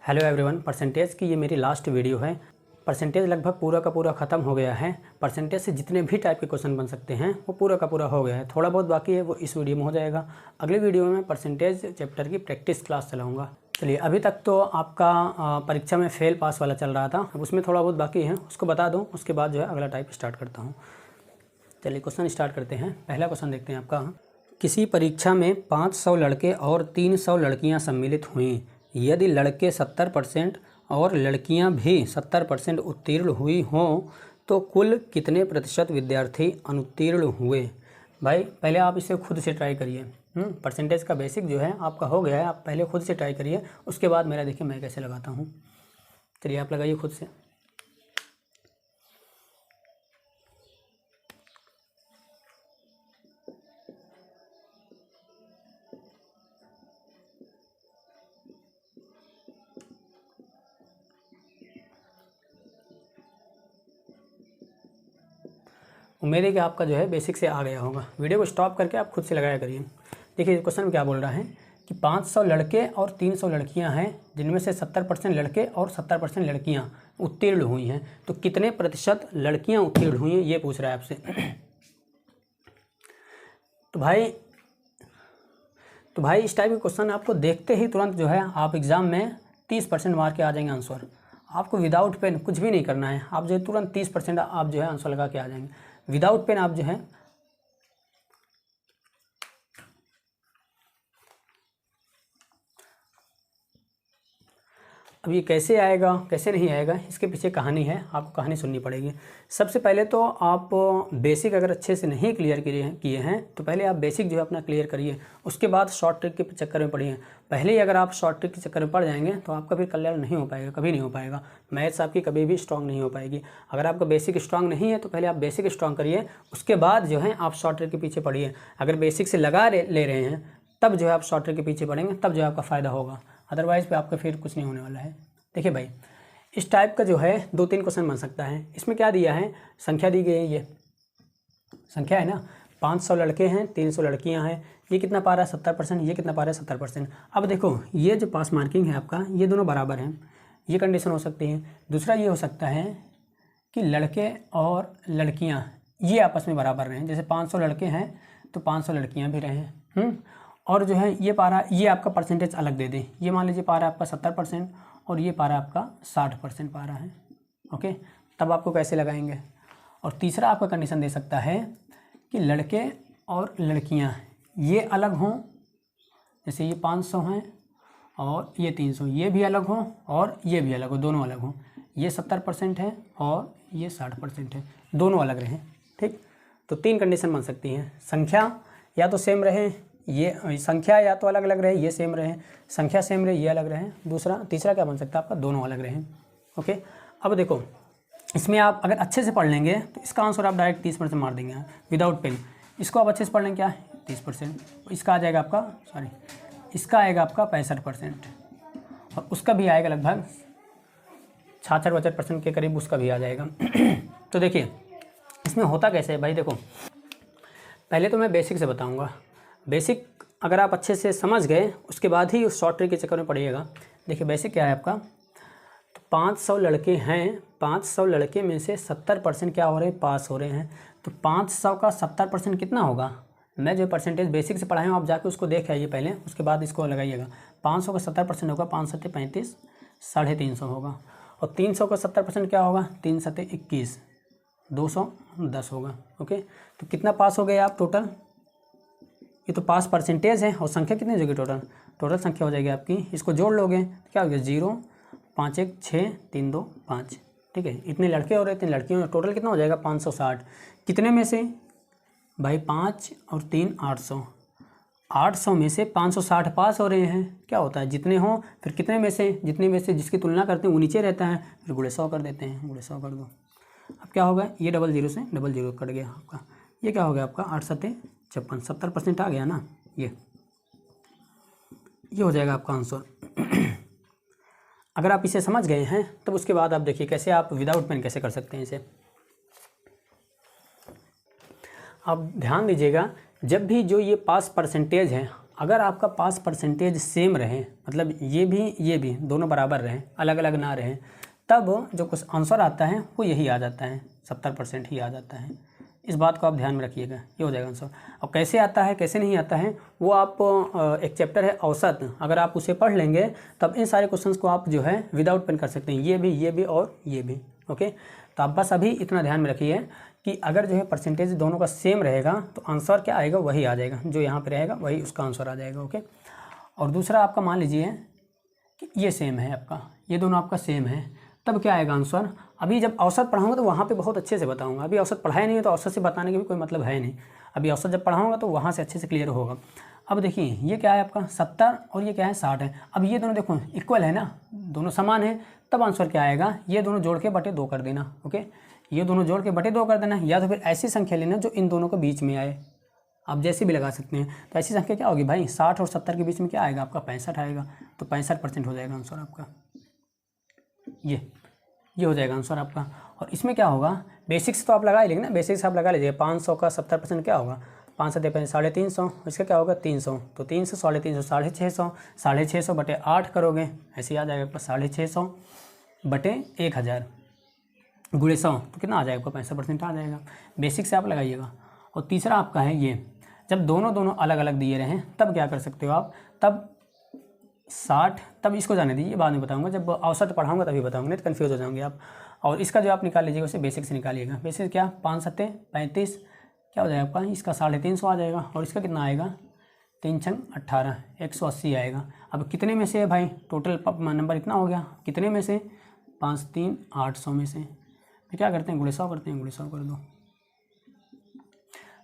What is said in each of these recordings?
Hello everyone, percentage की ये मेरी लास्ट वीडियो है। परसेंटेज लगभग पूरा का पूरा ख़त्म हो गया है। परसेंटेज से जितने भी टाइप के क्वेश्चन बन सकते हैं वो पूरा का पूरा हो गया है। थोड़ा बहुत बाकी है, वो इस वीडियो में हो जाएगा। अगली वीडियो में परसेंटेज चैप्टर की प्रैक्टिस क्लास चलाऊँगा। चलिए, अभी तक तो आपका परीक्षा में फेल पास वाला चल रहा था, अब उसमें थोड़ा बहुत बाकी है, उसको बता दूँ, उसके बाद जो है अगला टाइप स्टार्ट करता हूँ। चलिए क्वेश्चन स्टार्ट करते हैं। पहला क्वेश्चन देखते हैं आपका। किसी परीक्षा में 500 लड़के और 300 लड़कियाँ सम्मिलित हुईं। यदि लड़के 70% और लड़कियां भी 70% उत्तीर्ण हुई हों तो कुल कितने प्रतिशत विद्यार्थी अनुत्तीर्ण हुए। भाई पहले आप इसे खुद से ट्राई करिए। परसेंटेज का बेसिक जो है आपका हो गया है, आप पहले खुद से ट्राई करिए, उसके बाद मेरा देखिए मैं कैसे लगाता हूँ। चलिए आप लगाइए खुद से। उम्मीद है कि आपका जो है बेसिक से आ गया होगा। वीडियो को स्टॉप करके आप खुद से लगाया करिए। देखिए क्वेश्चन क्या बोल रहा है कि 500 लड़के और 300 लड़कियां हैं, जिनमें से 70% लड़के और 70% लड़कियां उत्तीर्ण हुई हैं, तो कितने प्रतिशत लड़कियां उत्तीर्ण हुई हैं, ये पूछ रहा है आपसे। तो भाई इस टाइप के क्वेश्चन आपको देखते ही तुरंत जो है आप एग्ज़ाम में 30% मार्क के आ जाएंगे आंसर। आपको विदाउट पेन कुछ भी नहीं करना है, आप जो है तुरंत 30% आप जो है आंसर लगा के आ जाएंगे। विदाउट पेन आप जो है अब ये कैसे आएगा कैसे नहीं आएगा, इसके पीछे कहानी है, आपको कहानी सुननी पड़ेगी। सबसे पहले तो आप बेसिक अगर अच्छे से नहीं क्लियर किए हैं तो पहले आप बेसिक जो है अपना क्लियर करिए, उसके बाद शॉर्ट ट्रिक के चक्कर में पढ़िए। पहले ही अगर आप शॉर्ट ट्रिक के चक्कर में पड़ जाएंगे तो आपका फिर कल्याण नहीं हो पाएगा, कभी नहीं हो पाएगा। मैथ्स आपकी कभी भी स्ट्रांग नहीं हो पाएगी। अगर आपका बेसिक स्ट्रांग नहीं है तो पहले आप बेसिक स्ट्रांग करिए, उसके बाद जो है आप शॉर्ट ट्रिक के पीछे पढ़िए। अगर बेसिक से लगा ले रहे हैं तब जो है आप शॉर्ट ट्रिक के पीछे पढ़ेंगे, तब जो है आपका फ़ायदा होगा, अदरवाइज़ पे आपका फिर कुछ नहीं होने वाला है। देखिए भाई, इस टाइप का जो है 2-3 क्वेश्चन बन सकता है। इसमें क्या दिया है, संख्या दी गई है, ये संख्या है ना, 500 लड़के हैं 300 लड़कियां हैं, ये कितना पा रहा है 70%, ये कितना पा रहा है 70%। अब देखो ये जो पास मार्किंग है आपका, ये दोनों बराबर हैं, ये कंडीशन हो सकती है। दूसरा ये हो सकता है कि लड़के और लड़कियाँ ये आपस में बराबर रहें, जैसे 500 लड़के हैं तो 500 लड़कियाँ भी रहें। और जो है ये पारा, ये आपका परसेंटेज अलग दे दें। ये मान लीजिए पारा आपका 70% और ये पारा आपका 60% पारा है। ओके, तब आपको कैसे लगाएंगे। और तीसरा आपका कंडीशन दे सकता है कि लड़के और लड़कियां ये अलग हों, जैसे ये 500 हैं और ये 300, ये भी अलग हों और ये भी अलग हो, दोनों अलग हों। ये 70% है और ये 60% है, दोनों अलग रहें। ठीक, तो 3 कंडीशन बन सकती हैं। संख्या या तो सेम रहे, ये संख्या या तो अलग अलग रहे, ये सेम रहे, संख्या सेम रहे, ये अलग रहे। तीसरा क्या बन सकता है आपका, दोनों अलग रहें। ओके, अब देखो इसमें आप अगर अच्छे से पढ़ लेंगे तो इसका आंसर आप डायरेक्ट 30% मार देंगे विदाउट पेन। इसको आप अच्छे से पढ़ लेंगे क्या, 30%, इसका आ जाएगा आपका इसका आएगा आपका 65% और उसका भी आएगा लगभग 66-72% के करीब, उसका भी आ जाएगा। तो देखिए इसमें होता कैसे है भाई, देखो पहले तो मैं बेसिक से बताऊँगा। बेसिक अगर आप अच्छे से समझ गए उसके बाद ही उस शॉर्ट ट्रिक के चक्कर में पढ़िएगा। देखिए बेसिक क्या है आपका, तो 500 लड़के हैं, 500 लड़के में से 70% क्या हो रहे हैं, पास हो रहे हैं। तो 500 का 70% कितना होगा, मैं जो परसेंटेज बेसिक से पढ़ाया हूँ आप जाके उसको देख आइए पहले, उसके बाद इसको लगाइएगा। 500 का 70% होगा 5 सत्ते 35, 350 होगा। और 300 का 70% क्या होगा, 3 सत्ते 21, 210 होगा। ओके, तो कितना पास हो गए आप टोटल, ये तो पास परसेंटेज है और संख्या कितनी हो जाएगी, टोटल संख्या हो जाएगी आपकी, इसको जोड़ लोगे तो क्या हो गया 0, 5 1 6 3 2 5। ठीक है, इतने लड़के हो रहे, इतने लड़कियों में टोटल कितना हो जाएगा 560। कितने में से भाई, 5 और 3 800, 800 में से 560 पास हो रहे हैं। क्या होता है, जितने हों फिर कितने में से, जितने में से जिसकी तुलना करते हैं वो नीचे रहता है, फिर गुणे 100 कर देते हैं, गुणे 100 कर दो। अब क्या होगा, ये 00 से 00 कट गया आपका, ये क्या हो गया आपका 8 सत्ते 56, 70% आ गया ना, ये हो जाएगा आपका आंसर। अगर आप इसे समझ गए हैं तब उसके बाद आप देखिए कैसे आप विदाउट पेन कैसे कर सकते हैं इसे। आप ध्यान दीजिएगा, जब भी जो ये पास परसेंटेज है अगर आपका पास परसेंटेज सेम रहे, मतलब ये भी दोनों बराबर रहें, अलग अलग ना रहें, तब जो कुछ आंसर आता है वो यही आ जाता है, 70% ही आ जाता है। इस बात को आप ध्यान में रखिएगा, ये हो जाएगा आंसर। और कैसे आता है कैसे नहीं आता है वो आप एक चैप्टर है औसत, अगर आप उसे पढ़ लेंगे तब इन सारे क्वेश्चंस को आप जो है विदाउट पेन कर सकते हैं, ये भी और ये भी। ओके, तो आप बस अभी इतना ध्यान में रखिए कि अगर जो है परसेंटेज दोनों का सेम रहेगा तो आंसर क्या आएगा, वही आ जाएगा, जो यहाँ पे रहेगा वही उसका आंसर आ जाएगा। ओके, और दूसरा आपका मान लीजिए कि ये सेम है आपका, ये दोनों आपका सेम है, तब क्या आएगा आंसर। अभी जब औसत पढ़ाऊंगा तो वहाँ पे बहुत अच्छे से बताऊंगा, अभी औसत पढ़ाया नहीं है तो औसत से बताने के भी कोई मतलब है नहीं, अभी औसत जब पढ़ाऊंगा तो वहाँ से अच्छे से क्लियर होगा। अब देखिए ये क्या है आपका 70 और ये क्या है 60 है। अब ये दोनों देखो इक्वल है ना, दोनों समान है, तब आंसर क्या आएगा, ये दोनों जोड़ के बटे 2 कर देना। ओके, ये दोनों जोड़ के बटे 2 कर देना, या तो फिर ऐसी संख्या लेना जो इन दोनों के बीच में आए, आप जैसे भी लगा सकते हैं। तो ऐसी संख्या क्या होगी भाई, 60 और 70 के बीच में क्या आएगा आपका 65 आएगा, तो 65% हो जाएगा आंसर आपका। ये हो जाएगा आंसर आपका। और इसमें क्या होगा, बेसिक्स तो आप लगा ही लेंगे ना, बेसिक्स आप लगा लीजिए। 500 का 70% क्या होगा, 5 7 350, इसका क्या होगा 300, तो 300 350 650, 650 बटे 8 करोगे, ऐसे ही आ जाएगा आपका 650 बटे 1000 गुणे 100, तो कितना आ जाएगा आपका 65% आ जाएगा। बेसिक से आप लगाइएगा। और तीसरा आपका है ये, जब दोनों अलग अलग दिए रहें तब क्या कर सकते हो आप, तब 60, तब इसको जाने दीजिए, बाद में बताऊंगा, जब औसत पढ़ाऊंगा तभी बताऊंगा, नहीं तो कन्फ्यूज़ हो जाओगे आप। और इसका जो आप निकाल लीजिएगा उसे बेसिक से निकालिएगा। बेसिक क्या 5 7 35, क्या हो जाएगा आपका, इसका 350 आ जाएगा, और इसका कितना आएगा 3 6 18, 180 आएगा। अब कितने में से है भाई, टोटल नंबर इतना हो गया, कितने में से 5 3 800 में से, फिर क्या करते हैं गुणे 100 करते हैं, गुणे 100 कर दो,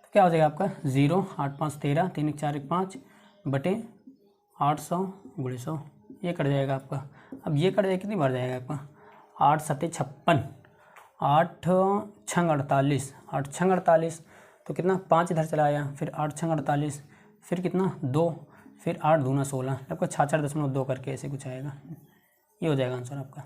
तो क्या हो जाएगा आपका 0 8 5 13, 3 1 4 1 5 बटे 800 गुणे 100, ये कट जाएगा आपका। अब ये कट जाएगा, कितनी बार जाएगा आपका 8 7 56, 8 6 48, 8 6 48, तो कितना 5 इधर चला आया, फिर 8 6 48, फिर कितना 2, फिर 8 दूना 16, आपका 66.2 करके ऐसे कुछ आएगा, ये हो जाएगा आंसर आपका।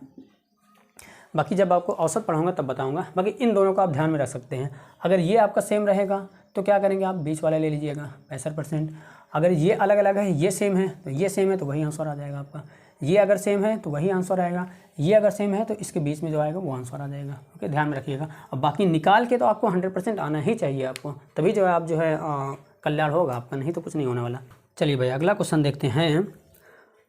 बाकी जब आपको औसत पढ़ाऊंगा तब बताऊंगा। बाकी इन दोनों को आप ध्यान में रख सकते हैं। अगर ये आपका सेम रहेगा तो क्या करेंगे आप, बीच वाले ले लीजिएगा 65%। अगर ये अलग अलग है, ये सेम है तो ये सेम है, तो वही आंसर आ जाएगा आपका। ये अगर सेम है तो वही आंसर आएगा, ये अगर सेम है तो इसके बीच में जो आएगा वो आंसर आ जाएगा। ओके, ध्यान में रखिएगा। अब बाकी निकाल के तो आपको 100% आना ही चाहिए आपको, तभी जो है आप जो है कल्याण होगा आपका, नहीं तो कुछ नहीं होने वाला। चलिए भाई अगला क्वेश्चन देखते हैं।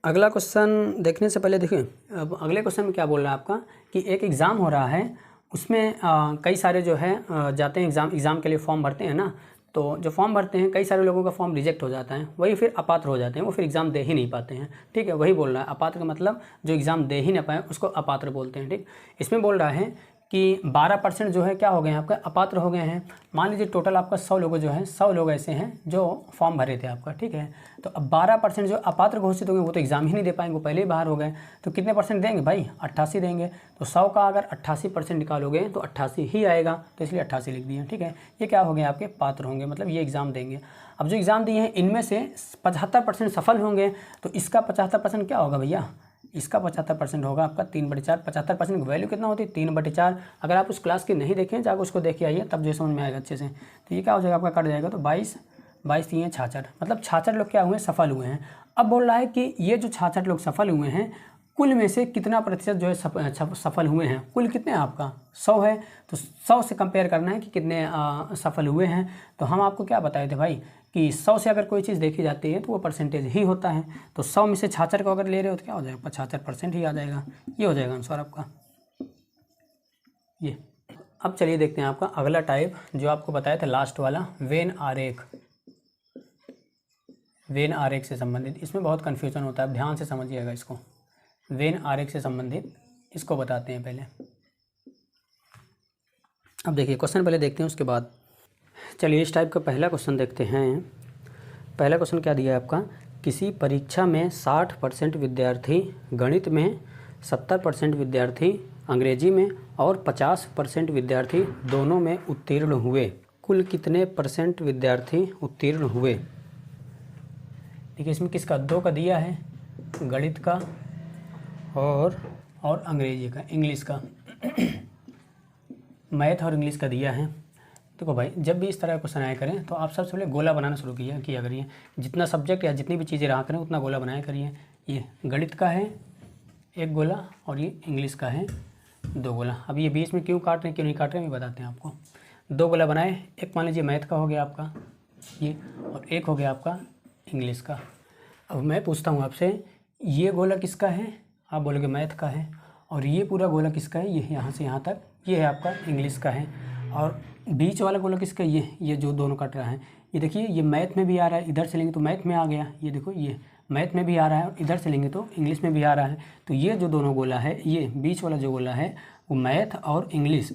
अगला क्वेश्चन देखने से पहले देखिए, अब अगले क्वेश्चन में क्या बोल रहा है आपका कि एक एग्ज़ाम हो रहा है, उसमें कई सारे जो है जाते हैं एग्ज़ाम के लिए फॉर्म भरते हैं ना, तो जो फॉर्म भरते हैं कई सारे लोगों का फॉर्म रिजेक्ट हो जाता है, वही फिर अपात्र हो जाते हैं, वो फिर एग्ज़ाम दे ही नहीं पाते हैं। ठीक है, वही बोल रहा है, अपात्र का मतलब जो एग्ज़ाम दे ही ना पाए उसको अपात्र बोलते हैं। ठीक, इसमें बोल रहा है कि 12% जो है क्या हो गए हैं आपका, अपात्र हो गए हैं। मान लीजिए टोटल आपका 100 लोग जो हैं, 100 लोग ऐसे हैं जो फॉर्म भरे थे आपका। ठीक है, तो अब 12% जो अपात्र घोषित हो गए वो तो एग्ज़ाम ही नहीं दे पाएंगे, वो पहले ही बाहर हो गए, तो कितने परसेंट देंगे भाई 88 देंगे। तो 100 का अगर 88% निकालोगे तो 88 ही आएगा, तो इसलिए 88 लिख दिए। ठीक है, ये क्या हो गए आपके पात्र होंगे, मतलब ये एग्ज़ाम देंगे। अब जो एग्ज़ाम दिए हैं इनमें से 75% सफल होंगे, तो इसका 75% क्या होगा भैया, इसका 75% होगा आपका 3/4। 75% की वैल्यू कितना होती है 3/4। अगर आप उस क्लास की नहीं देखें, जाकर उसको देख के आइए, तब जो समझ में आएगा अच्छे से। तो ये क्या हो जाएगा आपका, कट जाएगा, तो 22 3 66, मतलब 66 लोग क्या हुए, सफल हुए हैं। अब बोल रहा है कि ये जो 66 लोग सफल हुए हैं, कुल में से कितना प्रतिशत जो है सफल हुए हैं, कुल कितने आपका 100 है, तो 100 से कंपेयर करना है कि कितने सफल हुए हैं। तो हम आपको क्या बताए थे भाई कि 100 से अगर कोई चीज़ देखी जाती है तो वो परसेंटेज ही होता है। तो 100 में से 66 को अगर ले रहे हो तो क्या हो जाएगा 75% ही आ जाएगा, ये हो जाएगा आंसर आपका ये। अब चलिए देखते हैं आपका अगला टाइप जो आपको बताया था लास्ट वाला, वेन आरेख। वेन आरेख से संबंधित इसमें बहुत कन्फ्यूजन होता है, ध्यान से समझिएगा इसको। वेन आरेख से संबंधित इसको बताते हैं पहले। अब देखिए क्वेश्चन पहले देखते हैं, उसके बाद चलिए इस टाइप का पहला क्वेश्चन देखते हैं। पहला क्वेश्चन क्या दिया है आपका, किसी परीक्षा में 60% विद्यार्थी गणित में, 70% विद्यार्थी अंग्रेजी में और 50% विद्यार्थी दोनों में उत्तीर्ण हुए, कुल कितने परसेंट विद्यार्थी उत्तीर्ण हुए। देखिए इसमें किसका, 2 का दिया है, गणित का और अंग्रेजी का, इंग्लिश का मैथ और इंग्लिश का दिया है। देखो भाई, जब भी इस तरह का क्वेश्चन आया करें तो आप सबसे पहले गोला बनाना शुरू किया करिए। जितना सब्जेक्ट या जितनी भी चीज़ें रहा करें उतना गोला बनाया करिए। ये गणित का है 1 गोला और ये इंग्लिश का है 2 गोला। अब ये बीच में क्यों काट रहे हैं क्यों नहीं काट रहे हैं बताते हैं आपको। 2 गोला बनाए, एक मान लीजिए मैथ का हो गया आपका ये, और एक हो गया आपका इंग्लिश का। अब मैं पूछता हूँ आपसे, ये गोला किसका है? आप बोलोगे मैथ का है। और ये पूरा गोला किसका है? ये यहाँ से यहाँ तक ये है आपका इंग्लिश का है। और बीच वाला गोला किसका है? ये जो दोनों कट रहा है, ये देखिए ये मैथ में भी आ रहा है, इधर से लेंगे तो मैथ में आ गया। ये देखो ये मैथ में भी आ रहा है और इधर से लेंगे तो इंग्लिश में भी आ रहा है। तो ये जो दोनों गोला है, ये बीच वाला जो गोला है वो मैथ और इंग्लिश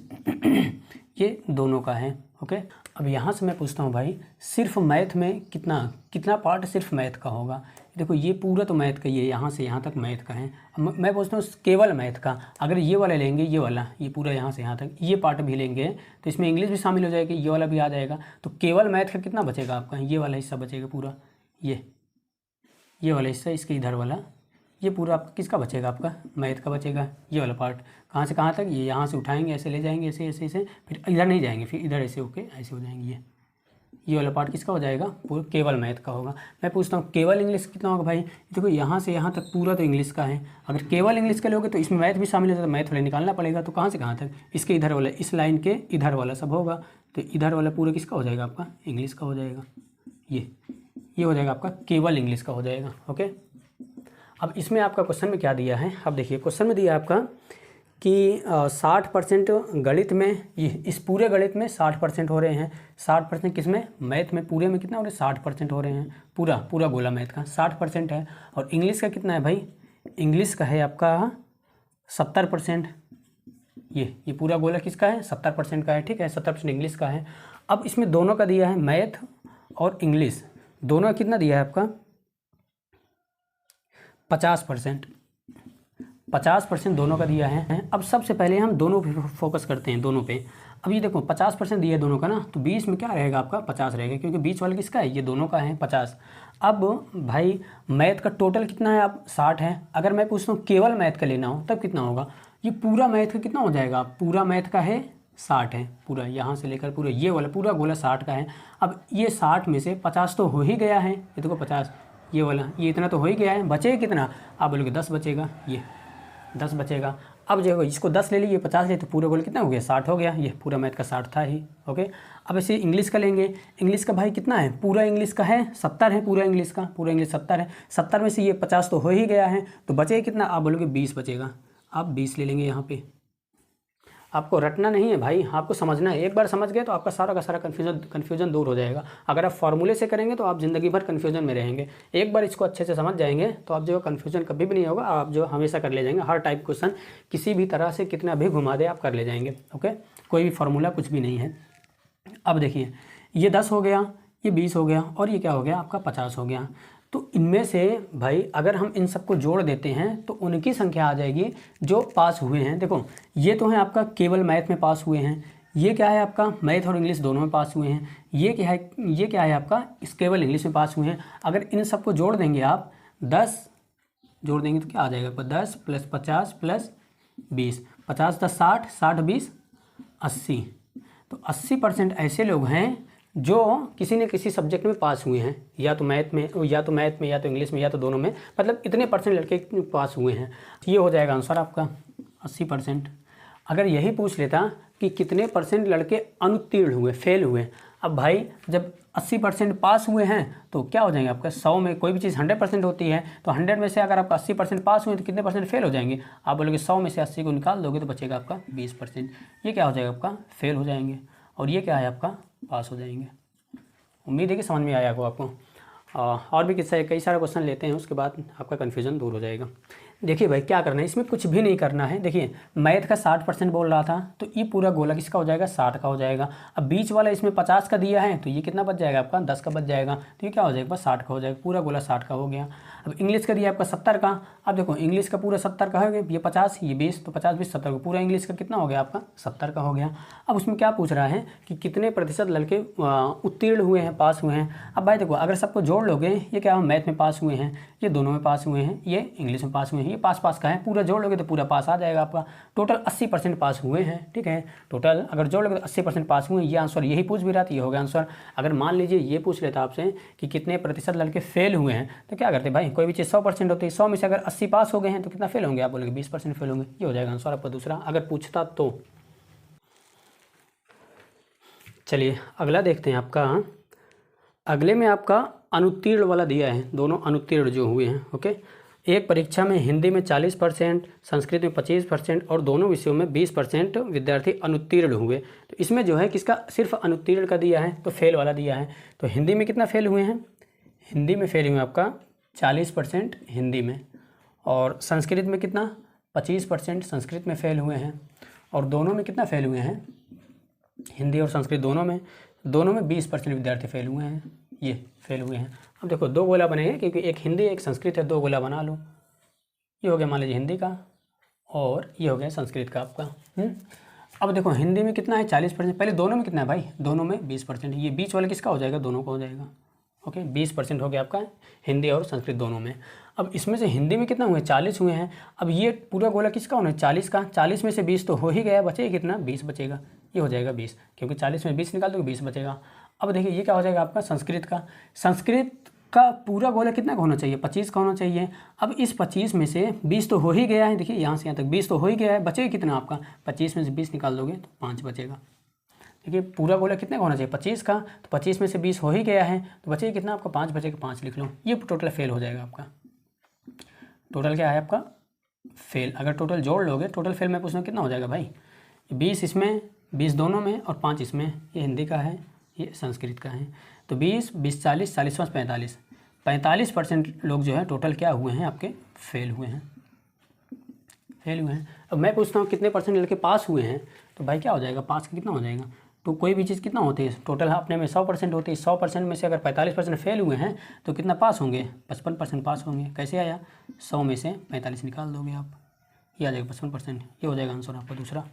ये दोनों का है। ओके, अब यहाँ से मैं पूछता हूँ भाई, सिर्फ मैथ में कितना पार्ट सिर्फ मैथ का होगा? देखो ये पूरा तो मैथ का ही है, यहाँ से यहाँ तक मैथ का है। अब मैं पूछता हूँ केवल मैथ का, अगर ये वाला लेंगे, ये वाला, ये पूरा यहाँ से यहाँ तक ये पार्ट भी लेंगे तो इसमें इंग्लिश भी शामिल हो जाएगी, ये वाला भी आ जाएगा। तो केवल मैथ का कितना बचेगा आपका? ये वाला हिस्सा बचेगा पूरा, ये वाला हिस्सा, इसके इधर वाला, ये पूरा आपका किसका बचेगा? आपका मैथ का बचेगा। ये वाला पार्ट कहाँ से कहाँ तक? ये यहाँ से उठाएंगे, ऐसे ले जाएंगे, ऐसे ऐसे ऐसे, फिर इधर नहीं जाएंगे, फिर इधर ऐसे होके ऐसे हो जाएंगे। ये वाला पार्ट किसका हो जाएगा? पूरा केवल मैथ का होगा। मैं पूछता हूँ केवल इंग्लिश कितना होगा भाई? देखो यहाँ से यहाँ तक पूरा तो इंग्लिश का है। अगर केवल इंग्लिश का लोगे तो इसमें मैथ भी शामिल हो जाता है, मैथ वाला निकालना पड़ेगा। तो कहाँ से कहाँ तक? इसके इधर वाला, इस लाइन के इधर वाला सब होगा। तो इधर वाला पूरा किसका हो जाएगा? आपका इंग्लिश का हो जाएगा। ये हो जाएगा आपका केवल इंग्लिश का हो जाएगा। ओके, अब इसमें आपका क्वेश्चन में क्या दिया है? अब देखिए क्वेश्चन में दिया आपका कि 60% गणित में, ये इस पूरे गणित में 60% हो रहे हैं। 60% किस में? मैथ में। पूरे में कितना हो रहे हैं? 60% हो रहे हैं। पूरा गोला मैथ का 60% है। और इंग्लिश का कितना है भाई? इंग्लिश का है आपका 70%। ये पूरा गोला किसका है? 70% का है। ठीक है, 70% इंग्लिश का है। अब इसमें दोनों का दिया है, मैथ और इंग्लिश दोनों कितना दिया है आपका? 50% दोनों का दिया है। अब सबसे पहले हम दोनों पे फोकस करते हैं, दोनों पे। अब ये देखो 50% दिया है दोनों का ना, तो 20 में क्या रहेगा आपका? 50 रहेगा, क्योंकि बीच वाला किसका है? ये दोनों का है 50। अब भाई मैथ का टोटल कितना है? आप 60 है। अगर मैं पूछता हूँ केवल मैथ का लेना हो तब कितना होगा? ये पूरा मैथ का कितना हो जाएगा? पूरा मैथ का है 60 है, पूरा यहाँ से लेकर पूरा ये वाला पूरा गोला 60 का है। अब ये 60 में से 50 तो हो ही गया है, ये देखो 50, ये वाला, ये इतना तो हो ही गया है। बचेगा कितना? आप बोलोगे 10 बचेगा, ये 10 बचेगा। अब जो इसको 10 ले लीजिए, 50 ले, तो पूरा गोल कितना हो गया? 60 हो गया। ये पूरा मैथ का 60 था ही। ओके, अब ऐसे इंग्लिश का लेंगे। इंग्लिश का भाई कितना है? पूरा इंग्लिश का है 70 है, पूरा इंग्लिश 70 है। 70 में से ये 50 तो हो ही गया है, तो बचेगा कितना? आप बोलोगे 20 बचेगा। आप 20 ले लेंगे यहाँ पे। आपको रटना नहीं है भाई, आपको समझना है। एक बार समझ गए तो आपका सारा का सारा कन्फ्यूजन दूर हो जाएगा। अगर आप फॉर्मूले से करेंगे तो आप ज़िंदगी भर कन्फ्यूजन में रहेंगे। एक बार इसको अच्छे से समझ जाएंगे तो आप जो कन्फ्यूजन कभी भी नहीं होगा, आप जो हमेशा कर ले जाएंगे। हर टाइप क्वेश्चन किसी भी तरह से कितना भी घुमा दे आप कर ले जाएंगे। ओके, कोई भी फार्मूला कुछ भी नहीं है। अब देखिए ये 10 हो गया, ये 20 हो गया और ये क्या हो गया? आपका 50 हो गया। तो इनमें से भाई अगर हम इन सबको जोड़ देते हैं तो उनकी संख्या आ जाएगी जो पास हुए हैं। देखो ये तो है आपका केवल मैथ में पास हुए हैं, ये क्या है आपका? मैथ और इंग्लिश दोनों में पास हुए हैं। ये क्या है आपका? इस केवल इंग्लिश में पास हुए हैं। अगर इन सबको जोड़ देंगे आप, 10 जोड़ देंगे तो क्या आ जाएगा आपका? 10 + 50 + 20, 50 + 60, 60 + 20 80। तो 80% ऐसे लोग हैं जो किसी न किसी सब्जेक्ट में पास हुए हैं, या तो मैथ में या तो इंग्लिश में या तो दोनों में, मतलब इतने % लड़के पास हुए हैं। ये हो जाएगा आंसर आपका 80%। अगर यही पूछ लेता कि कितने % लड़के अनुत्तीर्ण हुए, फेल हुए, अब भाई जब 80% पास हुए हैं तो क्या हो जाएंगे आपका? 100 में कोई भी चीज़ 100% होती है, तो 100 में से अगर आपका 80% पास हुए तो कितने % फेल हो जाएंगे? आप बोलोगे 100 में से 80 को निकाल दोगे तो बचेगा आपका 20%। ये क्या हो जाएगा आपका? फेल हो जाएंगे। और ये क्या है आपका? पास हो जाएंगे। उम्मीद है कि समझ में आया होगा आपको। और भी किस्सा कई सारे क्वेश्चन लेते हैं, उसके बाद आपका कन्फ्यूजन दूर हो जाएगा। देखिए भाई क्या करना है, इसमें कुछ भी नहीं करना है। देखिए मैथ का 60% बोल रहा था, तो ये पूरा गोला किसका हो जाएगा? 60 का हो जाएगा। अब बीच वाला इसमें 50 का दिया है, तो ये कितना बच जाएगा आपका? 10 का बच जाएगा। तो ये क्या हो जाएगा? 60 का हो जाएगा। पूरा गोला 60 का हो गया। अब इंग्लिश का दिया आपका 70 का। अब देखो इंग्लिश का पूरा 70 का हो गया, ये 50, ये 20, तो 50 20 70 का पूरा इंग्लिश का कितना हो गया आपका? 70 का हो गया। अब उसमें क्या पूछ रहा है कि कितने % लड़के उत्तीर्ण हुए हैं, पास हुए हैं। अब भाई देखो अगर सबको जोड़ लोगे, ये क्या मैथ में पास हुए हैं, ये दोनों में पास हुए हैं, ये इंग्लिश में पास हुए हैं, ये पास पास का है, पूरा जोड़ लोगे तो पूरा पास आ जाएगा आपका। टोटल 80% पास हुए हैं, ठीक है। टोटल अगर जोड़ लोगे तो 80% पास हुए हैं। ये आंसर यही पूछ भी रहा था, ये हो गया आंसर। अगर मान लीजिए ये पूछ लेता आपसे कि कितने प्रतिशत लड़के फेल हुए हैं, तो क्या करते भाई, कोई भी चीज़ 100% होती है, 100 में से अगर 80 पास हो गए हैं तो कितना फेल होंगे, आप बोलोगे 20% फेल होंगे। ये हो जाएगा आंसर आपका दूसरा, अगर पूछता तो। चलिए अगला देखते हैं आपका। अगले में आपका अनुत्तीर्ण वाला दिया है, दोनों अनुत्तीर्ण जो हुए हैं, ओके। एक परीक्षा में हिंदी में 40%, संस्कृत में 25% और दोनों विषयों में 20% विद्यार्थी अनुत्तीर्ण हुए। तो इसमें जो है किसका सिर्फ अनुत्तीर्ण का दिया है, तो फेल वाला दिया है। तो हिंदी में कितना फेल हुए हैं, हिंदी में फेल हुए आपका 40% हिंदी में, और संस्कृत में कितना 25% संस्कृत में फेल हुए हैं, और दोनों में कितना फेल हुए हैं, हिंदी और संस्कृत दोनों में 20% विद्यार्थी फेल हुए हैं, ये फेल हुए हैं। अब देखो दो गोला बनेंगे, क्योंकि एक हिंदी एक संस्कृत है, दो गोला बना लो। ये हो गया मान लीजिए हिंदी का, और ये हो गया संस्कृत का आपका। अब देखो हिंदी में कितना है 40%, पहले दोनों में कितना है भाई, दोनों में 20%। ये बीच वाला किसका हो जाएगा, दोनों का हो जाएगा, ओके। 20% हो गया आपका हिंदी और संस्कृत दोनों में। अब इसमें से हिंदी में कितना हुए, 40 हुए हैं। अब ये पूरा गोला किसका होना है, 40 का। 40 में से 20 तो हो ही गया, बचेगा कितना, 20 बचेगा। ये हो जाएगा 20, क्योंकि 40 में 20 निकाल दोगे 20 बचेगा। अब देखिए ये क्या हो जाएगा आपका संस्कृत का। संस्कृत का पूरा गोला कितना का होना चाहिए, 25 का होना चाहिए। अब इस 25 में से 20 तो हो ही गया है, देखिए यहाँ से यहाँ तक 20 तो हो ही गया है, बचेगा कितना आपका, 25 में से 20 निकाल दोगे तो 5 बचेगा। देखिए पूरा गोला कितने का होना चाहिए, 25 का, तो 25 में से 20 हो ही गया है, तो बचेगा कितना आपका, 5 बचेगा, 5 लिख लो। ये टोटल फेल हो जाएगा आपका। टोटल क्या है आपका, फेल। अगर टोटल जोड़ लोगे, टोटल फेल में पूछना कितना हो जाएगा भाई, 20 इसमें, 20 दोनों में और 5 इसमें। ये हिंदी का है, ये संस्कृत का है। तो 20, 20, 40, 40, 45, 45% लोग जो है टोटल क्या हुए हैं आपके, फेल हुए हैं, फेल हुए हैं। अब मैं पूछता हूँ कितने परसेंट लड़के पास हुए हैं, तो भाई क्या हो जाएगा, पास का कितना हो जाएगा। तो कोई भी चीज़ कितना होती है, टोटल अपने में 100% होती है, 100% में से अगर 45% फेल हुए हैं तो कितना पास होंगे, 55% पास होंगे। कैसे आया, 100 में से 45 निकाल दोगे आप, ये आ जाएगा 55%। ये हो जाएगा आंसर आपका दूसरा।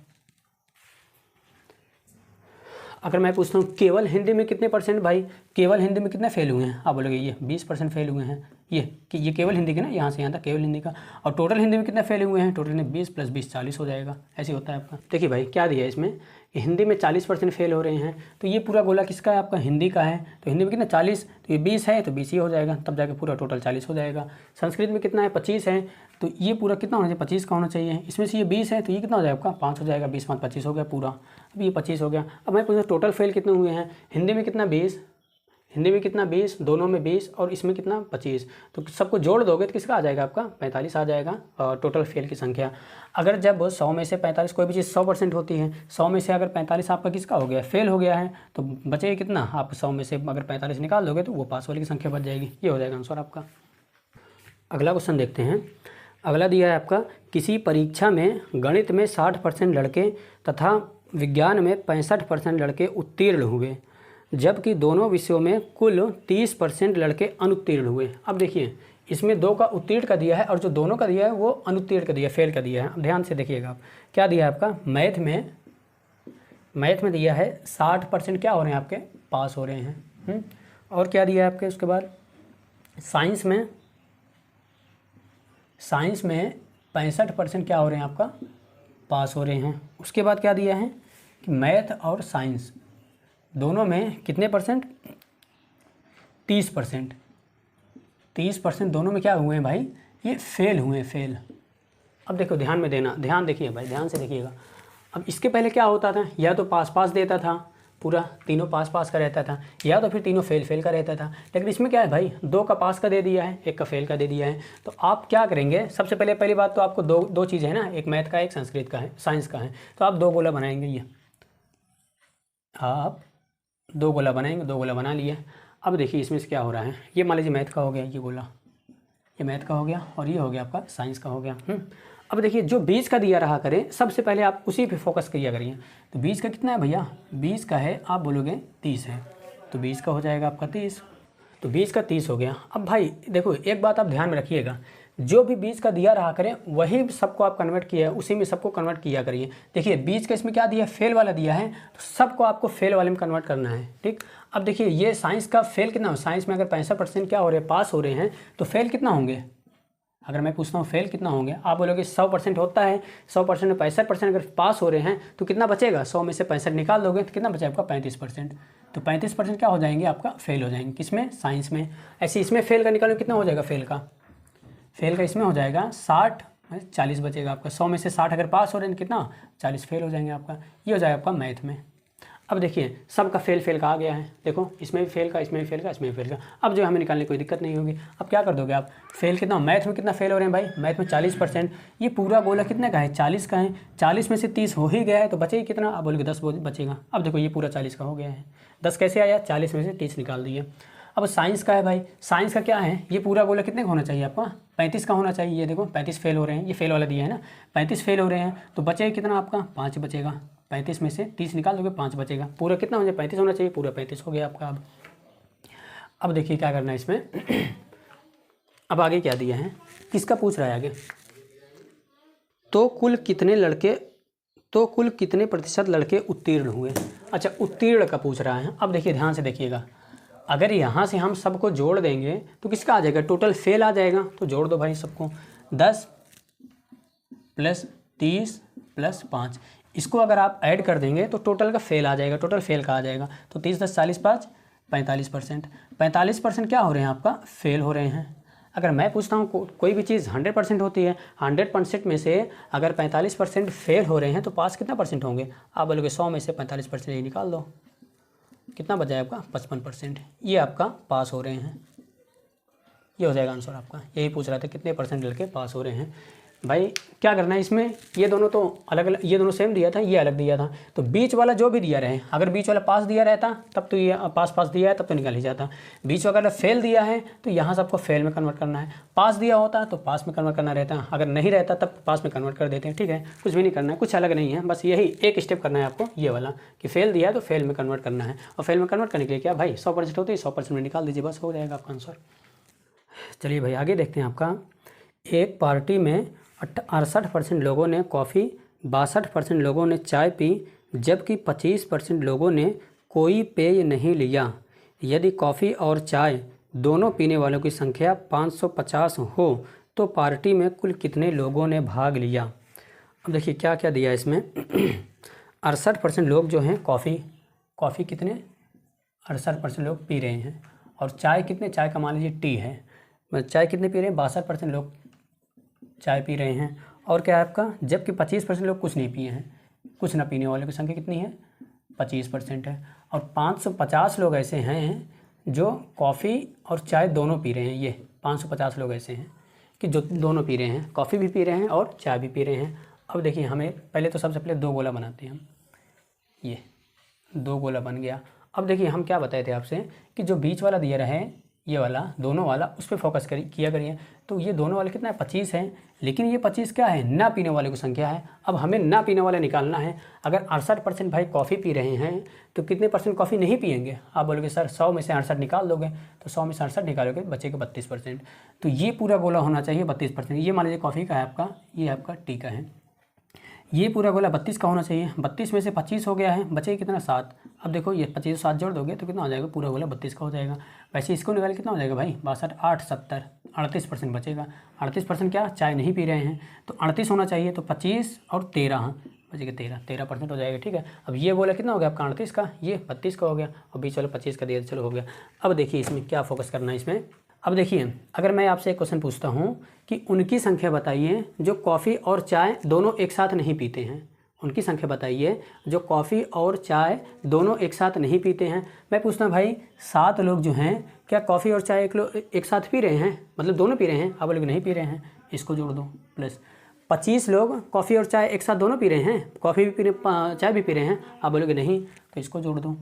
अगर मैं पूछता हूँ केवल हिंदी में कितने परसेंट भाई, केवल हिंदी में कितने फेल हुए हैं, आप बोलोगे ये 20% फेल हुए हैं। ये केवल हिंदी के ना, यहाँ से यहाँ तक केवल हिंदी का। और टोटल हिंदी में कितने फेल हुए हैं, टोटल में 20 + 20 40 हो जाएगा। ऐसे होता है आपका। देखिए भाई क्या दिया है इसमें, हिंदी में 40% फेल हो रहे हैं, तो ये पूरा गोला किसका है आपका, हिंदी का है। तो हिंदी में कितना 40, तो ये 20 है, तो 20 ही हो जाएगा, तब जाके पूरा टोटल 40 हो जाएगा। संस्कृत में कितना है 25 है, तो ये पूरा कितना होना चाहिए, 25 का होना चाहिए। इसमें से ये 20 है, तो ये कितना हो जाएगा आपका, 5 हो जाएगा। 20 5 25 हो गया पूरा। अब ये 25 हो गया। अब मैं पूछूँ टोटल फेल कितने हुए हैं, हिंदी में कितना 20, हिंदी में कितना 20, दोनों में 20 और इसमें कितना 25। तो सबको जोड़ दोगे तो किसका आ जाएगा आपका, 45 आ जाएगा टोटल फेल की संख्या। अगर जब 100 में से 45, कोई भी चीज़ 100% होती है, 100 में से अगर 45 आपका किसका हो गया, फेल हो गया है, तो बचेगा कितना, आप 100 में से अगर 45 निकाल दोगे तो वो पास वाली की संख्या बच जाएगी। ये हो जाएगा आंसर आपका। अगला क्वेश्चन देखते हैं। अगला दिया है आपका, किसी परीक्षा में गणित में 60% लड़के तथा विज्ञान में 65% लड़के उत्तीर्ण हुए, जबकि दोनों विषयों में कुल 30% लड़के अनुत्तीर्ण हुए। अब देखिए इसमें 2 का उत्तीर्ण का दिया है और जो दोनों का दिया है वो अनुत्तीर्ण का दिया है, फेल का दिया है। अब ध्यान से देखिएगा आप, क्या दिया है आपका, मैथ में दिया है 60% क्या हो रहे हैं आपके, पास हो रहे हैं। और क्या दिया है आपके, उसके बाद साइंस में 65% क्या हो रहे हैं आपका, पास हो रहे हैं। उसके बाद क्या दिया है कि मैथ और साइंस दोनों में कितने परसेंट, 30%। 30% दोनों में क्या हुए हैं भाई, ये फेल हुए हैं, फेल। अब देखो ध्यान में देना, ध्यान देखिए भाई, ध्यान से देखिएगा। अब इसके पहले क्या होता था, या तो पास पास देता था, पूरा तीनों पास पास का रहता था, या तो फिर तीनों फेल फेल का रहता था। लेकिन इसमें क्या है भाई, 2 का पास का दे दिया है, 1 का फेल का दे दिया है। तो आप क्या करेंगे, सबसे पहली बात तो आपको दो चीज़ें हैं ना, एक मैथ का एक संस्कृत का है, साइंस का है। तो आप 2 गोला बनाएंगे, ये आप 2 गोला बनाएंगे, 2 गोला बना लिए। अब देखिए इसमें से क्या हो रहा है, ये मान लीजिए मैथ का हो गया, ये गोला ये मैथ का हो गया, और ये हो गया आपका साइंस का हो गया। अब देखिए जो 20 का दिया रहा करें, सबसे पहले आप उसी पे फोकस किया करिए। तो 20 का कितना है भैया, 20 का है, आप बोलोगे 30 है, तो 20 का हो जाएगा आपका 30। तो 20 का 30 हो गया। अब भाई देखो एक बात आप ध्यान में रखिएगा, जो भी बीच का दिया रहा करें वही सबको आप कन्वर्ट किया है, उसी में सबको कन्वर्ट किया करिए। देखिए बीच का इसमें क्या दिया है, फेल वाला दिया है, तो सबको आपको फेल वाले में कन्वर्ट करना है। ठीक, अब देखिए ये साइंस का फेल कितना हो, साइंस में अगर 65% क्या हो रहे हैं, पास हो रहे हैं, तो फेल कितना होंगे। अगर मैं पूछता हूँ फेल कितना होंगे, आप बोलोगे 100% होता है, 100% में 65% अगर पास हो रहे हैं तो कितना बचेगा, 100 में से 65 निकाल दोगे तो कितना बचेगा आपका 35%। तो 35% क्या हो जाएंगे आपका, फेल हो जाएंगे। किसमें, साइंस में। ऐसे इसमें फेल का निकालो, कितना हो जाएगा फेल का, इसमें हो जाएगा 60, 40 बचेगा आपका। 100 में से 60 अगर पास हो रहे हैं कितना, 40 फेल हो जाएंगे आपका। ये हो जाएगा आपका मैथ में। अब देखिए सबका फेल का आ गया है, देखो इसमें भी फेल का, इसमें भी फेल का, इसमें भी फेल का। अब जो हमें निकालने की कोई दिक्कत नहीं होगी। अब क्या कर दोगे आप, फेल कितना, मैथ में कितना फेल हो रहे हैं भाई, मैथ में 40%। ये पूरा गोला कितने का है, 40 का है। 40 में से 30 हो ही गया है तो बचेगा कितना, आप बोलोगे 10 बचेगा। अब देखो ये पूरा 40 का हो गया है, 10 कैसे आया, 40 में से 30 निकाल दिए। अब साइंस का है भाई, साइंस का क्या है, ये पूरा गोला कितने का होना चाहिए आपका, 35 का होना चाहिए। ये देखो 35 फेल हो रहे हैं, ये फेल वाला दिया है ना, 35 फेल हो रहे हैं, तो बचेगा कितना आपका, 5 बचेगा। 35 में से 30 निकाल दोगे, 5 बचेगा। पूरा कितना हो जाए, 35 होना चाहिए, पूरा 35 हो गया आपका। अब देखिए क्या करना है इसमें। अब आगे क्या दिया है, किसका पूछ रहा है आगे, तो कुल कितने प्रतिशत लड़के उत्तीर्ण हुए। अच्छा, उत्तीर्ण का पूछ रहा है। अब देखिए ध्यान से देखिएगा, अगर यहाँ से हम सबको जोड़ देंगे तो किसका आ जाएगा, टोटल फेल आ जाएगा। तो जोड़ दो भाई सबको, 10 + 30 + 5। इसको अगर आप ऐड कर देंगे तो टोटल का फेल आ जाएगा, टोटल फेल का आ जाएगा। तो 30 + 10 = 40 + 5 45%। 45% क्या हो रहे हैं आपका, फेल हो रहे हैं। अगर मैं पूछता हूँ कोई भी चीज़ 100% होती है, 100% में से अगर 45% फेल हो रहे हैं तो पास कितना परसेंट होंगे, आप बोलोगे 100 में से 45% ही निकाल दो, कितना बचा है आपका, 55%। ये आपका पास हो रहे हैं, ये हो जाएगा आंसर आपका। यही पूछ रहा था कितने % लड़के पास हो रहे हैं। भाई क्या करना है इसमें, ये दोनों तो अलग अलग, ये दोनों सेम दिया था, ये अलग दिया था, तो बीच वाला जो भी दिया रहे, अगर बीच वाला पास दिया रहता तब तो ये पास दिया है तब तो निकल ही जाता। बीच वाला फेल दिया है तो यहाँ सबको फेल में कन्वर्ट करना है, पास दिया होता तो पास में कन्वर्ट करना रहता, अगर नहीं रहता तब पास में कन्वर्ट कर देते हैं। ठीक है, कुछ भी नहीं करना है, कुछ अलग नहीं है, बस यही एक स्टेप करना है आपको, ये वाला कि फेल दिया है तो फेल में कन्वर्ट करना है। और फेल में कन्वर्ट करने के लिए क्या भाई, 100% होती है, 100% में निकाल दीजिए, बस हो जाएगा आपका आंसर। चलिए भाई आगे देखते हैं आपका, एक पार्टी में 68% लोगों ने कॉफ़ी, 62% लोगों ने चाय पी, जबकि 25% लोगों ने कोई पेय नहीं लिया। यदि कॉफ़ी और चाय दोनों पीने वालों की संख्या 550 हो तो पार्टी में कुल कितने लोगों ने भाग लिया। अब देखिए क्या क्या दिया है इसमें। 68% लोग जो हैं कॉफ़ी कितने, 68% लोग पी रहे हैं, और चाय कितने, चाय का मान लीजिए टी है, चाय कितने पी रहे हैं, 62% लोग चाय पी रहे हैं। और क्या है आपका, जबकि 25% लोग कुछ नहीं पिए हैं, कुछ ना पीने वालों की संख्या कितनी है, 25% है। और 550 लोग ऐसे हैं जो कॉफ़ी और चाय दोनों पी रहे हैं। ये 550 लोग ऐसे हैं कि जो दोनों पी रहे हैं, कॉफ़ी भी पी रहे हैं और चाय भी पी रहे हैं। अब देखिए हमें पहले तो सबसे पहले 2 गोला बनाते हैं हम, ये 2 गोला बन गया। अब देखिए हम क्या बताए थे आपसे कि जो बीच वाला दिया रहे, ये वाला दोनों वाला, उस पर फोकस किया करिए। तो ये दोनों वाले कितना है, 25 है, लेकिन ये 25 क्या है, ना पीने वाले की संख्या है। अब हमें ना पीने वाले निकालना है। अगर 68% भाई कॉफ़ी पी रहे हैं तो कितने % कॉफ़ी नहीं पिएंगे, आप बोलोगे सर 100 में से 68 निकाल दोगे, तो 100 में से 68 निकालोगे बचेगा 32%। तो ये पूरा गोला होना चाहिए 32%। ये मान लीजिए कॉफ़ी का है आपका, ये आपका टी का है, ये पूरा गोला 32 का होना चाहिए। 32 में से 25 हो गया है, बचेगा कितना, 7। अब देखो ये 25 7 जोड़ दोगे तो कितना हो जाएगा, पूरा गोला 32 का हो जाएगा। वैसे इसको निकाल कितना हो जाएगा भाई, 62 8 70 38% बचेगा। 38% क्या, चाय नहीं पी रहे हैं, तो 38 होना चाहिए, तो 25 और 13 बचेगा 13% हो जाएगा। ठीक है, अब ये गोला कितना हो गया आपका 38 का, ये 32 का हो गया, और बीच वाला 25 का दिया, चलो हो गया। अब देखिए इसमें क्या फोकस करना है इसमें। अब देखिए अगर मैं आपसे एक क्वेश्चन पूछता हूँ कि उनकी संख्या बताइए जो कॉफ़ी और चाय दोनों एक साथ नहीं पीते हैं, उनकी संख्या बताइए जो कॉफ़ी और चाय दोनों एक साथ नहीं पीते हैं। मैं पूछता हूँ भाई 7 लोग जो हैं क्या कॉफ़ी और चाय एक साथ पी रहे हैं, मतलब दोनों पी रहे हैं, आप लोग नहीं पी रहे हैं, इसको जोड़ दो। प्लस 25 लोग कॉफ़ी और चाय एक साथ दोनों पी रहे हैं, कॉफ़ी भी पी रहे चाय भी पी रहे हैं, आप बोलोगे नहीं, तो इसको जोड़ दो।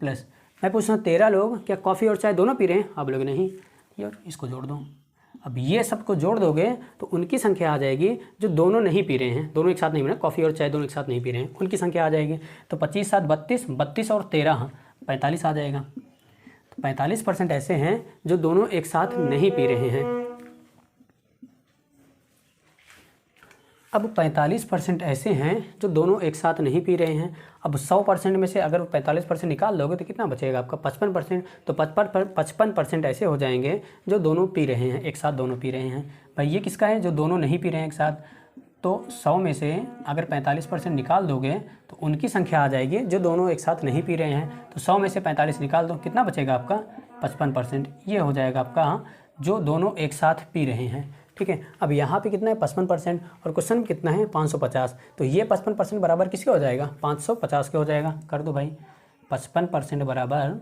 प्लस मैं पूछता हूँ 13 लोग क्या कॉफ़ी और चाय दोनों पी रहे हैं, आप लोग नहीं, यार इसको जोड़ दो। अब ये सबको जोड़ दोगे तो उनकी संख्या आ जाएगी जो दोनों नहीं पी रहे हैं, दोनों एक साथ नहीं पी रहे, कॉफ़ी और चाय दोनों एक साथ नहीं पी रहे हैं, उनकी संख्या आ जाएगी। तो 25 7 32, 32 और 13 45 आ जाएगा। तो 45% ऐसे हैं जो दोनों एक साथ नहीं पी रहे हैं। अब 45% ऐसे हैं जो दोनों एक साथ नहीं पी रहे हैं। अब 100% में से अगर 45% निकाल दोगे तो कितना बचेगा आपका 55%। तो 55% ऐसे हो जाएंगे जो दोनों पी रहे हैं, एक साथ दोनों पी रहे हैं। भाई ये किसका है, जो दोनों नहीं पी रहे हैं एक साथ। तो 100 में से अगर 45% निकाल दोगे तो उनकी संख्या आ जाएगी जो दोनों एक साथ नहीं पी रहे हैं। तो 100 में से 45 निकाल दो, कितना बचेगा आपका 55%। ये हो जाएगा आपका जो दोनों एक साथ पी रहे हैं। ठीक है, अब यहाँ पे कितना है 55% और क्वेश्चन में कितना है 550। तो ये 55% बराबर किसके हो जाएगा 550 के हो जाएगा। कर दो भाई, 55% बराबर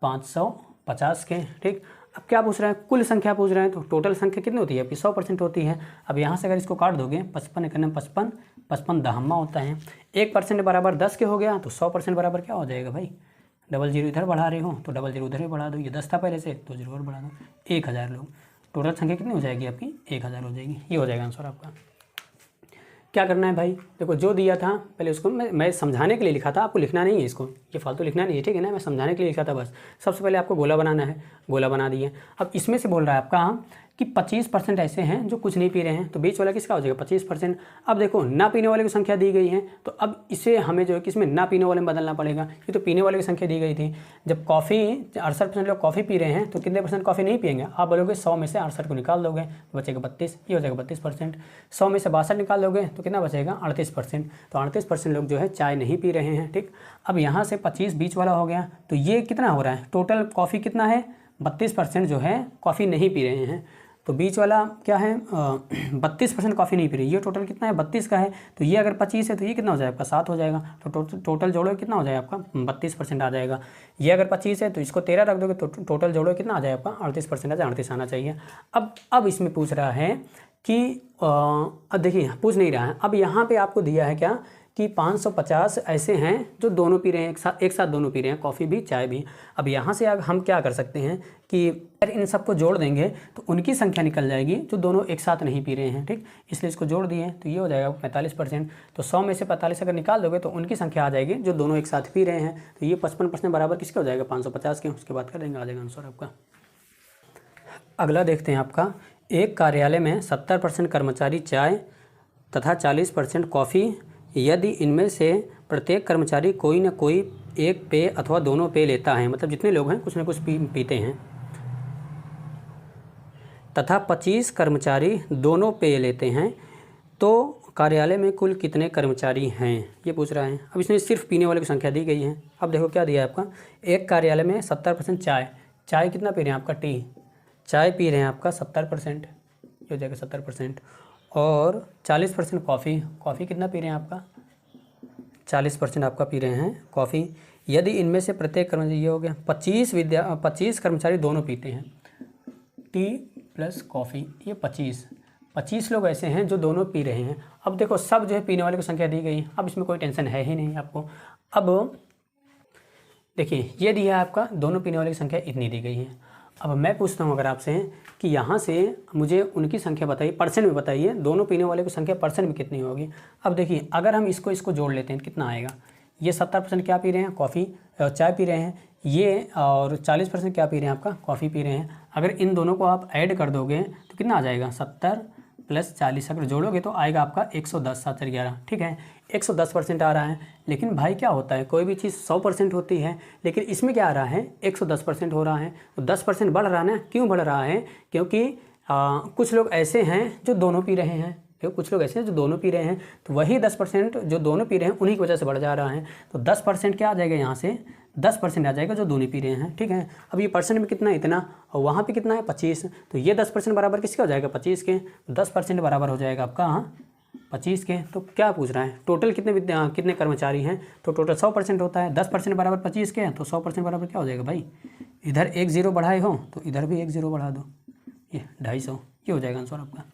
550 के। ठीक, अब क्या पूछ रहे हैं, कुल संख्या पूछ रहे हैं। तो टोटल संख्या कितनी होती है, 100% होती है। अब यहाँ से अगर इसको काट दोगे 55 करने 55, 55 दहम्मा होता है। 1% बराबर 10 के हो गया। तो 100% बराबर क्या हो जाएगा भाई, डबल जीरो इधर बढ़ा रहे हो तो डबल जीरो उधर भी बढ़ा दो। ये 10 था पहले से, तो जीरो और बढ़ा दो, 1000 लोग। टोटल संख्या कितनी हो जाएगी आपकी 1000 हो जाएगी। ये हो जाएगा आंसर आपका। क्या करना है भाई, देखो जो दिया था पहले उसको मैं समझाने के लिए लिखा था, आपको लिखना नहीं है इसको, ये फालतू लिखना नहीं है, ठीक है ना। मैं समझाने के लिए लिखा था बस। सबसे पहले आपको गोला बनाना है, गोला बना दिए। अब इसमें से बोल रहा है आपका कि 25% ऐसे हैं जो कुछ नहीं पी रहे हैं। तो बीच वाला किसका हो जाएगा 25%। अब देखो ना पीने वाले की संख्या दी गई है, तो अब इसे हमें जो है किसमें ना पीने वाले में बदलना पड़ेगा। ये तो पीने वाले की संख्या दी गई थी। जब कॉफ़ी 68% लोग कॉफ़ी पी रहे हैं तो कितने % कॉफ़ी नहीं पिएंगे। आप बोलोगे 100 में से 68 को निकाल दोगे तो बचेगा 32, ये हो जाएगा 32%। 100 में से 62 निकाल दोगे तो कितना बचेगा 38%। तो 38% लोग जो है चाय नहीं पी रहे हैं। ठीक, अब यहाँ से 25 बीच वाला हो गया। तो ये कितना हो रहा है, टोटल कॉफ़ी कितना है 32% जो है कॉफ़ी नहीं पी रहे हैं। तो बीच वाला क्या है 32% कॉफ़ी नहीं पी रही। ये टोटल कितना है 32 का है। तो ये अगर 25 है तो ये कितना हो जाएगा आपका 7 हो जाएगा। तो टोटल जोड़ो कितना हो जाएगा आपका 32% आ जाएगा। ये अगर 25 है तो इसको 13 रख दोगे तो टोटल जोड़ो कितना आ जाएगा आपका 38% आ जाए, 38 आना चाहिए। अब इसमें पूछ रहा है कि अब देखिए पूछ नहीं रहा है। अब यहाँ पर आपको दिया है क्या कि 550 ऐसे हैं जो दोनों पी रहे हैं, एक साथ दोनों पी रहे हैं, कॉफ़ी भी चाय भी। अब यहाँ से हम क्या कर सकते हैं कि अगर इन सबको जोड़ देंगे तो उनकी संख्या निकल जाएगी जो दोनों एक साथ नहीं पी रहे हैं। ठीक, इसलिए इसको जोड़ दिए तो ये हो जाएगा 45%। तो 100 में से 45 अगर निकाल दोगे तो उनकी संख्या आ जाएगी जो दोनों एक साथ पी रहे हैं। तो ये 55% बराबर किसके हो जाएगा 550 के। उसके बाद कर देंगे, आ जाएगा आंसर आपका। अगला देखते हैं आपका, एक कार्यालय में 70% कर्मचारी चाय तथा 40% कॉफ़ी, यदि इनमें से प्रत्येक कर्मचारी कोई न कोई एक पेय अथवा दोनों पेय लेता है, मतलब जितने लोग हैं कुछ न कुछ पीते हैं, तथा 25 कर्मचारी दोनों पेय लेते हैं, तो कार्यालय में कुल कितने कर्मचारी हैं, ये पूछ रहा है। अब इसमें सिर्फ पीने वाले की संख्या दी गई है। अब देखो क्या दिया है आपका, एक कार्यालय में 70% चाय कितना पी रहे हैं आपका टी, चाय पी रहे हैं आपका 70%, ये हो जाएगा 70%। और 40% कॉफ़ी कितना पी रहे हैं आपका 40% आपका पी रहे हैं कॉफ़ी। यदि इनमें से प्रत्येक कर्मचारी, ये हो गया 25 कर्मचारी दोनों पीते हैं, टी प्लस कॉफ़ी, ये 25 लोग ऐसे हैं जो दोनों पी रहे हैं। अब देखो सब जो है पीने वाले की संख्या दी गई। अब इसमें कोई टेंशन है ही नहीं आपको। अब देखिए ये दिया है आपका, दोनों पीने वाले की संख्या इतनी दी गई है। अब मैं पूछता हूँ अगर आपसे कि यहाँ से मुझे उनकी संख्या बताइए, परसेंट में बताइए, दोनों पीने वाले की संख्या परसेंट में कितनी होगी। अब देखिए अगर हम इसको जोड़ लेते हैं कितना आएगा, ये 70% क्या पी रहे हैं कॉफ़ी चाय पी रहे हैं, ये और 40% क्या पी रहे हैं आपका कॉफ़ी पी रहे हैं। अगर इन दोनों को आप ऐड कर दोगे तो कितना आ जाएगा 70 + 40 अगर जोड़ोगे तो आएगा आपका 110, 7 × 11। ठीक है, 110% आ रहा है। लेकिन भाई क्या होता है, कोई भी चीज़ 100% होती है, लेकिन इसमें क्या आ रहा है 110% हो रहा है। तो 10% बढ़ रहा है ना, क्यों बढ़ रहा है, क्योंकि कुछ लोग ऐसे हैं जो दोनों पी रहे हैं, कुछ लोग ऐसे हैं जो दोनों पी रहे हैं, तो वही 10% जो दोनों पी रहे हैं उन्हीं की वजह से बढ़ जा रहा है। तो 10% क्या आ जाएगा, यहाँ से 10% आ जाएगा जो दोनों पी रहे हैं। ठीक है, अब ये परसेंट में कितना है इतना, और वहाँ पे कितना है 25, तो ये 10% बराबर किसके हो जाएगा 25 के। 10% बराबर हो जाएगा आपका 25 के। तो क्या पूछ रहा है, टोटल कितने कर्मचारी हैं, तो टोटल 100% होता है। 10% बराबर 25 के, तो 100% बराबर क्या हो जाएगा भाई, इधर 1 0 बढ़ाए हो तो इधर भी 1 0 बढ़ा दो, ये 250, ये हो जाएगा आंसर आपका।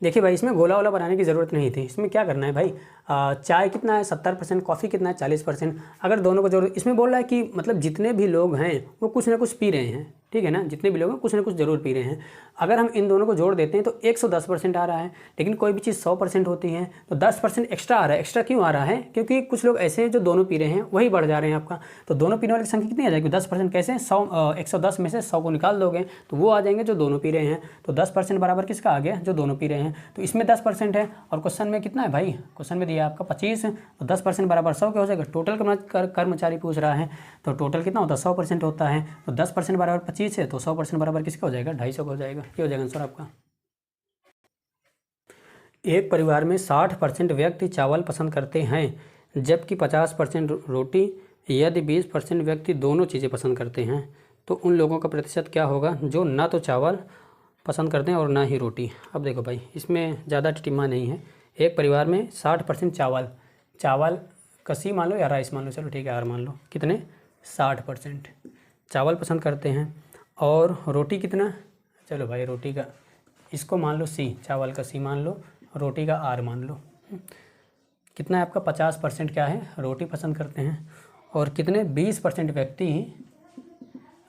देखिए भाई इसमें गोला वोला बनाने की ज़रूरत नहीं थी। इसमें क्या करना है भाई, चाय कितना है 70%, कॉफ़ी कितना है 40%। अगर दोनों को जोड़ो, इसमें बोल रहा है कि मतलब जितने भी लोग हैं वो कुछ ना कुछ पी रहे हैं, ठीक है ना, जितने भी लोग हैं कुछ ना कुछ ज़रूर पी रहे हैं। अगर हम इन दोनों को जोड़ देते हैं तो 110% आ रहा है, लेकिन कोई भी चीज़ 100% होती है तो 10% एक्स्ट्रा आ रहा है। एक्स्ट्रा क्यों आ रहा है? क्योंकि कुछ लोग ऐसे हैं जो दोनों पी रहे हैं, वही बढ़ जा रहे हैं आपका। तो दोनों पीने वाले की संख्या कितनी आ जाएगी? 10%। कैसे? 110 में से 100 को निकाल दोगे तो वो आ जाएंगे जो दोनों पी रहे हैं। तो 10% बराबर किसका आ गया? जो दोनों पी रहे हैं। तो इसमें 10% है और क्वेश्चन में कितना है भाई? क्वेश्चन में दिया आपका 25, तो 10% बराबर 100 क्या हो जाएगा? टोटल कर्मचारी पूछ रहा है तो टोटल कितना होता है? 100% होता है। तो 10% बराबर 25 है, तो 100% बराबर किसका हो जाएगा? 250 का हो जाएगा। ये हो जाएगा आंसर आपका। एक परिवार में 60% व्यक्ति चावल पसंद करते हैं जबकि 50% रोटी। यदि 20% व्यक्ति दोनों चीज़ें पसंद करते हैं तो उन लोगों का प्रतिशत क्या होगा जो ना तो चावल पसंद करते हैं और ना ही रोटी? अब देखो भाई, इसमें ज़्यादा टिम्मा नहीं है। एक परिवार में 60% चावल कसी मान लो या राइस मान लो, चलो ठीक है आर मान लो, कितने? 60% चावल पसंद करते हैं। और रोटी कितना? चलो भाई रोटी का इसको मान लो सी, चावल का सी मान लो, रोटी का आर मान लो। कितना है आपका? 50% क्या है? रोटी पसंद करते हैं। और कितने? 20% व्यक्ति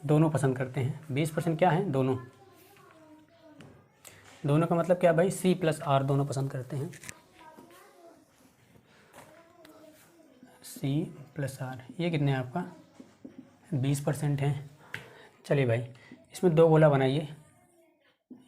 दोनों पसंद करते हैं। 20% क्या है? दोनों। दोनों का मतलब क्या भाई? सी प्लस आर दोनों पसंद करते हैं। सी प्लस आर, ये कितने हैं आपका? 20% है। चलिए भाई, इसमें दो गोला बनाइए,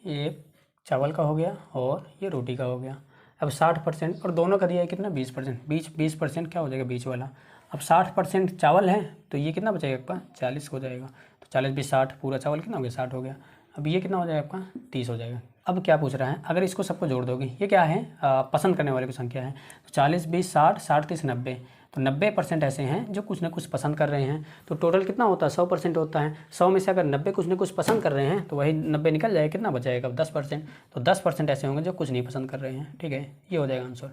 ये चावल का हो गया और ये रोटी का हो गया। अब 60% और दोनों का दिया है कितना? 20%। 20% क्या हो जाएगा? बीच वाला। अब 60% चावल है तो ये कितना बचेगा आपका? 40 हो जाएगा। तो 40 20 60, पूरा चावल कितना हो गया? 60 हो गया। अब ये कितना हो जाएगा आपका? 30 हो जाएगा। अब क्या पूछ रहा है? अगर इसको सबको जोड़ दोगे, ये क्या है? पसंद करने वाले की संख्या है। तो 40 20 60, 60 30 90, तो 90% ऐसे हैं जो कुछ ना कुछ पसंद कर रहे हैं। तो टोटल कितना होता है? 100% होता है। 100 में से अगर 90 कुछ ना कुछ पसंद कर रहे हैं तो वही 90 निकल जाएगा, कितना बचाएगा? अब 10%। तो 10% ऐसे होंगे जो कुछ नहीं पसंद कर रहे हैं। ठीक है, ये हो जाएगा आंसर।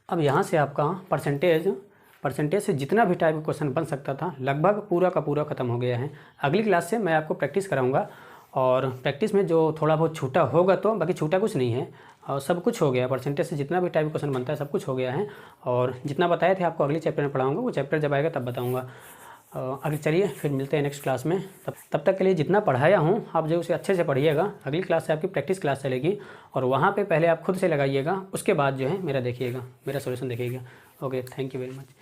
अब यहाँ से आपका परसेंटेज से जितना भी टाइप का क्वेश्चन बन सकता था लगभग पूरा का पूरा ख़त्म हो गया है। अगली क्लास से मैं आपको प्रैक्टिस कराऊंगा और प्रैक्टिस में जो थोड़ा बहुत छूटा होगा, तो बाकी छूटा कुछ नहीं है और सब कुछ हो गया। परसेंटेज से जितना भी टाइप का क्वेश्चन बनता है सब कुछ हो गया है। और जितना बताए थे आपको अगले चैप्टर में पढ़ाऊँगा, वो चैप्टर जब आएगा तब बताऊँगा। अगले चलिए फिर मिलते हैं नेक्स्ट क्लास में। तब तक के लिए जितना पढ़ाया हूँ आप जो उसे अच्छे से पढ़िएगा। अगली क्लास से आपकी प्रैक्टिस क्लास चलेगी और वहाँ पे पहले आप खुद से लगाइएगा, उसके बाद जो है मेरा देखिएगा, मेरा सॉल्यूशन देखिएगा। Okay, thank you very much.